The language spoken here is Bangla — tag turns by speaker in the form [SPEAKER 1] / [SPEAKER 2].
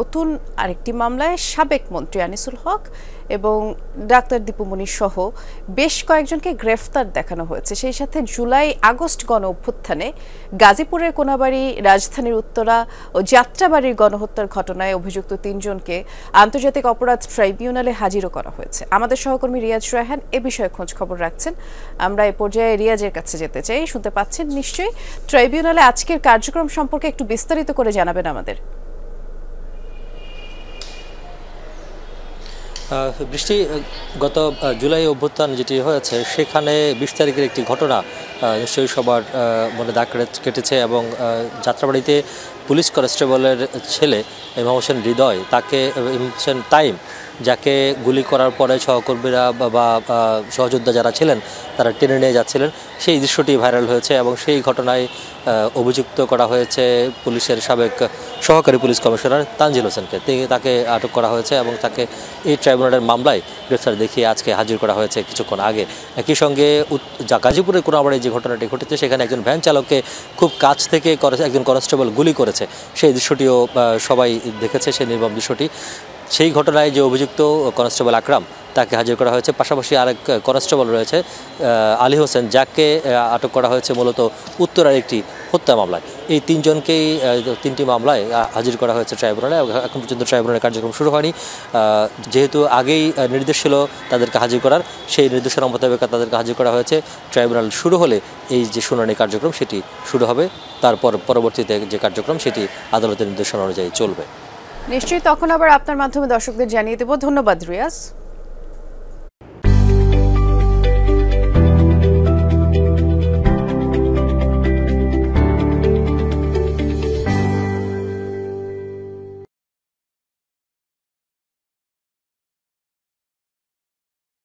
[SPEAKER 1] নতুন আরেকটি মামলায় সাবেক মন্ত্রী আনিসুল হক এবং ডাক্তার দীপুমণি সহ বেশ কয়েকজনকে গ্রেফতার দেখানো হয়েছে। সেই সাথে জুলাই আগস্ট গণ অভ্যুত্থানে গাজীপুরের কোনাবাড়ি, রাজধানীর উত্তরা ও যাত্রাবাড়ির গণহত্যার ঘটনায় অভিযুক্ত ৩ জনকে আন্তর্জাতিক অপরাধ ট্রাইব্যুনালে হাজিরও করা হয়েছে। আমাদের সহকর্মী রিয়াজ রায়হান এ বিষয়ে খোঁজ খবর রাখছেন। আমরা এ পর্যায়ে রিয়াজের কাছে যেতে চাই। শুনতে পাচ্ছেন নিশ্চয়ই, ট্রাইব্যুনালে আজকের কার্যক্রম সম্পর্কে একটু বিস্তারিত করে জানাবেন আমাদের।
[SPEAKER 2] বৃষ্টি, গত জুলাই অভ্যুত্থান যেটি হয়েছে সেখানে ২০ তারিখের একটি ঘটনা নিশ্চয়ই সবার মনে দাগ কেটেছে এবং যাত্রাবাড়িতে পুলিশ কনস্টেবলের ছেলে ইমাম হোসেন হৃদয়, তাকে ইমাম হোসেন তাইম, যাকে গুলি করার পরে সহকর্মীরা বা সহযোদ্ধা যারা ছিলেন তারা টেনে নিয়ে যাচ্ছিলেন, সেই দৃশ্যটি ভাইরাল হয়েছে এবং সেই ঘটনায় অভিযুক্ত করা হয়েছে পুলিশের সাবেক সহকারী পুলিশ কমিশনার তানজিল হোসেনকে। তাকে আটক করা হয়েছে এবং তাকে এই ট্রাইব্যুনালের মামলায় গ্রেফতার দেখিয়ে আজকে হাজির করা হয়েছে কিছুক্ষণ আগে। একই সঙ্গে গাজীপুরের কোনাবাড়ি যে ঘটনাটি ঘটেছে সেখানে একজন ভ্যান চালককে খুব কাছ থেকে একজন কনস্টেবল গুলি করেছে, সেই দৃশ্যটিও সবাই দেখেছে, সেই নির্মম দৃশ্যটি। সেই ঘটনায় যে অভিযুক্ত কনস্টেবল আকরাম, তাকে হাজির করা হয়েছে। পাশাপাশি আরেক কনস্টেবল রয়েছে আলী হোসেন, যাকে আটক করা হয়েছে মূলত উত্তরার একটি হত্যা মামলায়। এই ৩ জনকেই ৩টি মামলায় হাজির করা হয়েছে ট্রাইব্যুনালে। এখন পর্যন্ত ট্রাইব্যুনালের কার্যক্রম শুরু হয়নি, যেহেতু আগেই নির্দেশ ছিল তাদেরকে হাজির করার, সেই নির্দেশনা মোতাবেক তাদেরকে হাজির করা হয়েছে। ট্রাইব্যুনাল শুরু হলে এই যে শুনানি কার্যক্রম সেটি শুরু হবে, তারপর পরবর্তীতে যে কার্যক্রম সেটি আদালতের নির্দেশনা অনুযায়ী চলবে।
[SPEAKER 1] নিশ্চয়ই তখন আবার আপনার মাধ্যমে দর্শকদের জানিয়ে দেব। ধন্যবাদ রিয়াজ।